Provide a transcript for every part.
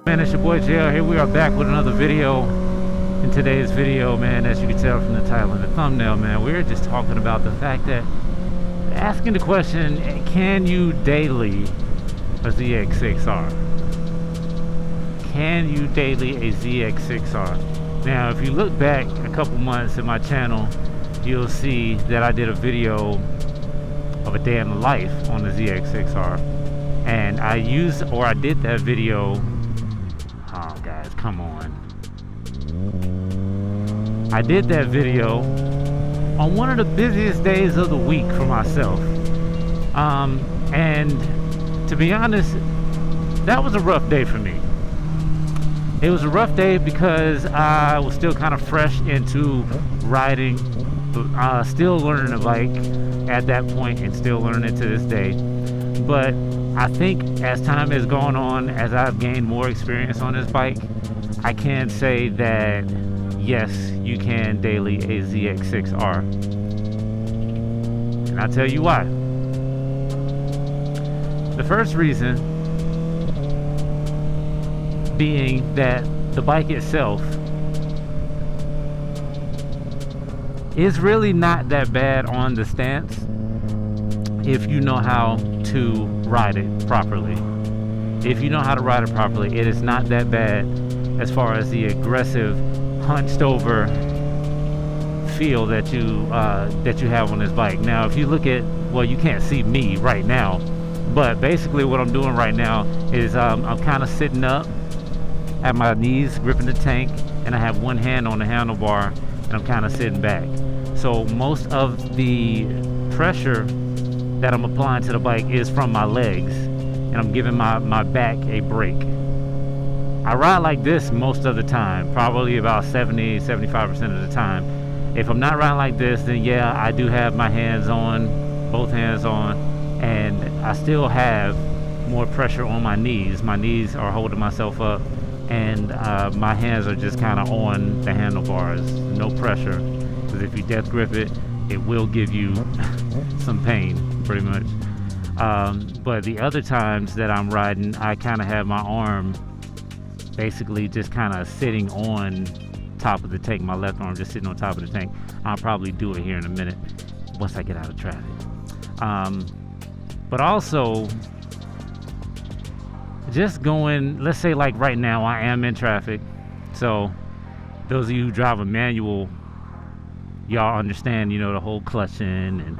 Man, it's your boy JR. Here we are back with another video. In today's video, man, as you can tell from the title and the thumbnail, man, we're just talking about the fact that asking the question, can you daily a ZX6R? Can you daily a ZX6R? Now, if you look back a couple months in my channel, you'll see that I did a video of a day in the life on the ZX6R, and I did that video. Oh guys, come on. I did that video on one of the busiest days of the week for myself. And to be honest, that was a rough day for me. It was a rough day because I was still kind of fresh into riding, still learning a bike at that point and still learning it to this day. But I think as time has gone on, as I've gained more experience on this bike, I can say that yes, you can daily a ZX6R. And I'll tell you why. The first reason being that the bike itself is really not that bad on the stance if you know how to ride it properly. If you know how to ride it properly, it is not that bad as far as the aggressive, hunched over feel that you have on this bike. Now, if you look at, well, you can't see me right now, but basically what I'm doing right now is I'm kind of sitting up at my knees, gripping the tank, and I have one hand on the handlebar, and I'm kind of sitting back. So most of the pressure that I'm applying to the bike is from my legs, and I'm giving my back a break. I ride like this most of the time, probably about 70-75% of the time. If I'm not riding like this, then yeah, I do have my hands on, both hands on, and I still have more pressure on my knees. My knees are holding myself up, and my hands are just kind of on the handlebars. No pressure, because if you death grip it, it will give you some pain, pretty much. But the other times that I'm riding, I kind of have my arm basically just kind of sitting on top of the tank. My left arm just sitting on top of the tank. I'll probably do it here in a minute once I get out of traffic. But also, just going, let's say like right now I am in traffic. So those of you who drive a manual, y'all understand, the whole clutching and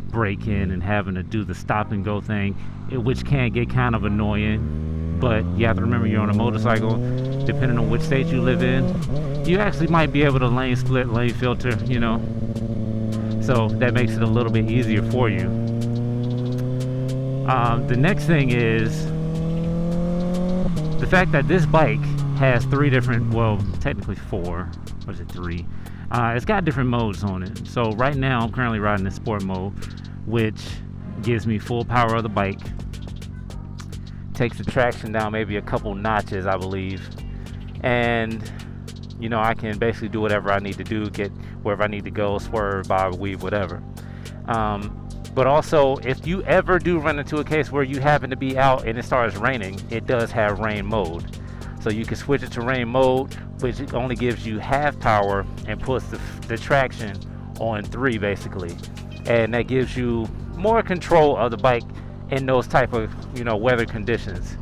braking and having to do the stop and go thing, which can get kind of annoying. But you have to remember, you're on a motorcycle. Depending on which state you live in, you actually might be able to lane split, lane filter, so that makes it a little bit easier for you. The next thing is the fact that this bike has three different, well, technically four, or is it three? It's got different modes on it. So right now I'm currently riding the sport mode, which gives me full power of the bike, takes the traction down maybe a couple notches, I believe, and I can basically do whatever I need to do, get wherever I need to go, swerve, bob, weave, whatever. But also, if you ever do run into a case where you happen to be out and it starts raining, it does have rain mode. So you can switch it to rain mode, which only gives you half power and puts the traction on 3 basically. And that gives you more control of the bike in those type of, weather conditions.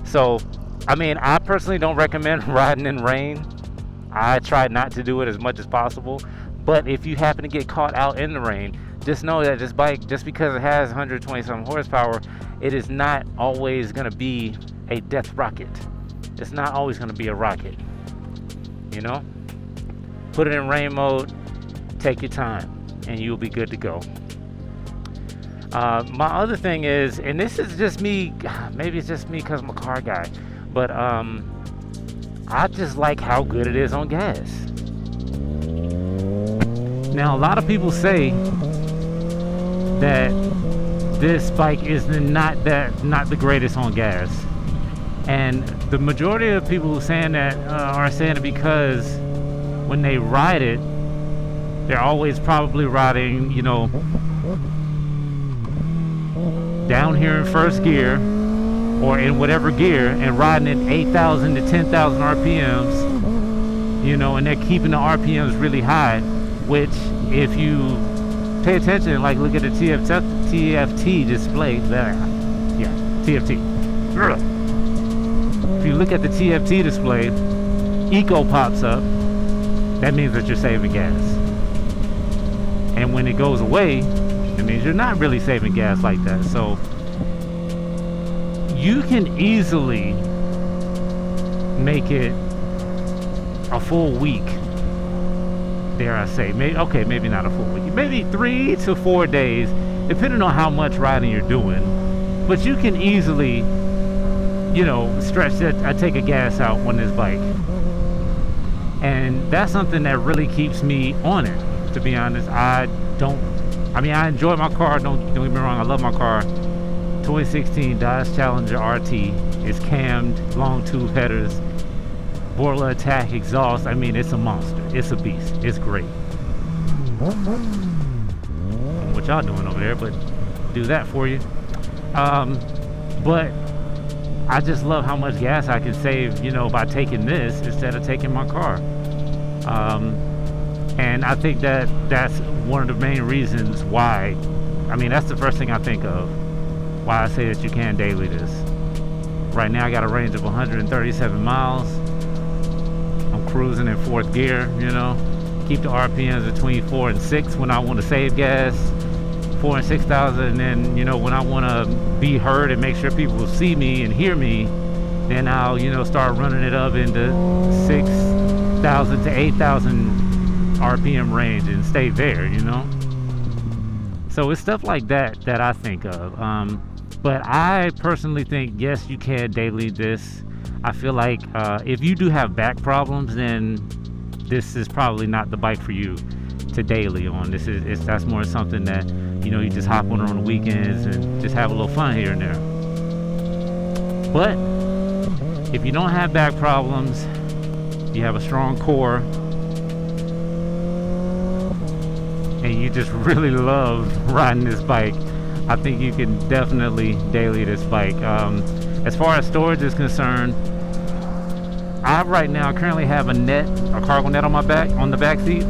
So, I personally don't recommend riding in rain. I try not to do it as much as possible. But if you happen to get caught out in the rain, just know that this bike, just because it has 120 some horsepower, it is not always going to be a death rocket. It's not always going to be a rocket. Put it in rain mode, take your time, and you'll be good to go. My other thing is, and this is just me, maybe it's just me because I'm a car guy, but I just like how good it is on gas. Now, a lot of people say that this bike is not the greatest on gas, and the majority of people who are saying that are saying it because when they ride it, they're always probably riding, down here in first gear, or in whatever gear and riding at 8,000 to 10,000 RPMs, you know, and they're keeping the RPMs really high, which if you pay attention, like look at the TFT display there. Yeah, TFT. If you look at the TFT display, Eco pops up. That means that you're saving gas. And when it goes away, it means you're not really saving gas like that. So you can easily make it a full week, dare I say. Maybe not a full week, maybe 3 to 4 days, depending on how much riding you're doing. But you can easily, you know, stretch that. I take a gas out on this bike, and that's something that really keeps me on it, to be honest. I enjoy my car, don't get me wrong, I love my car. 2016 Dodge Challenger RT is cammed, long tube headers, Borla Attack exhaust. I mean, it's a monster, it's a beast, it's great. What y'all doing over there, but do that for you. But I just love how much gas I can save, you know, by taking this instead of taking my car. And I think that that's one of the main reasons why, I mean, that's the first thing I think of, why I say that you can daily this. Right now I got a range of 137 miles. I'm cruising in 4th gear, you know. Keep the RPMs between 4 and 6 when I want to save gas. 4 and 6,000, and then, you know, when I want to be heard and make sure people see me and hear me, then I'll, you know, start running it up into 6,000 to 8,000 RPM range and stay there, you know. So it's stuff like that that I think of. But I personally think, yes, you can daily this. I feel like if you do have back problems, then this is probably not the bike for you to daily on. That's more something that, you know, you just hop on the weekends and just have a little fun here and there. But if you don't have back problems, you have a strong core, and you just really love riding this bike, I think you can definitely daily this bike. As far as storage is concerned, I right now currently have a cargo net on my back, on the back seat.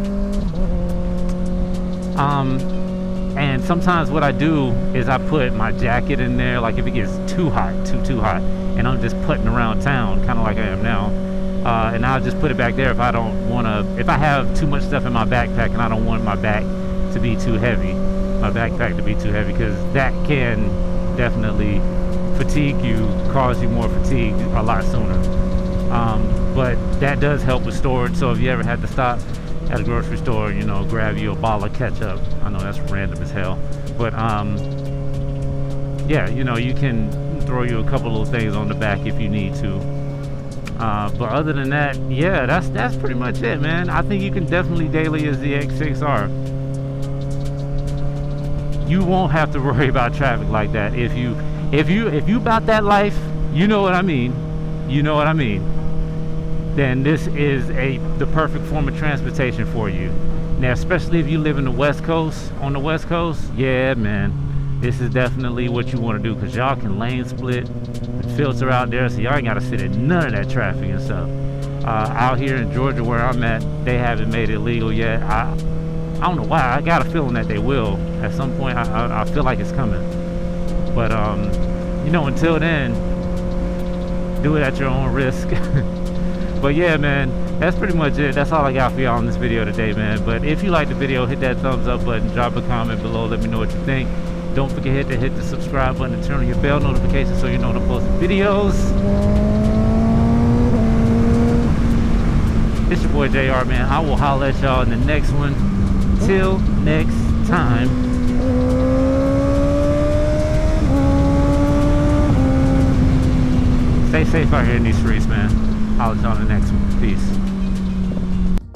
And sometimes what I do is I put my jacket in there, like if it gets too hot, too hot, and I'm just putting around town, kind of like I am now. And I'll just put it back there if I don't want to, if I have too much stuff in my backpack and I don't want my back to be too heavy, because that can definitely fatigue you, cause you more fatigue a lot sooner. But that does help with storage. So if you ever had to stop at a grocery store, you know, grab you a bottle of ketchup. I know that's random as hell, but yeah, you know, you can throw you a couple little things on the back if you need to. But other than that, yeah, that's pretty much it, man. I think you can definitely daily a ZX6R. You won't have to worry about traffic like that. If you about that life, you know what I mean. Then this is the perfect form of transportation for you. Now, especially if you live in the West Coast, yeah, man, this is definitely what you want to do, because y'all can lane split and filter out there, so y'all ain't got to sit in none of that traffic and stuff. Out here in Georgia where I'm at, they haven't made it legal yet. I don't know why. I got a feeling that they will at some point. I feel like it's coming. But you know, until then, do it at your own risk. But yeah, man, that's pretty much it. That's all I got for y'all in this video today, man. But if you like the video, hit that thumbs up button, drop a comment below, let me know what you think. Don't forget to hit the subscribe button and turn on your bell notifications so you know when I'm posting videos. It's your boy JR, man. I will holler at y'all in the next one. Till next time. Stay safe out here in these streets, man. I'll see you on the next one. Peace.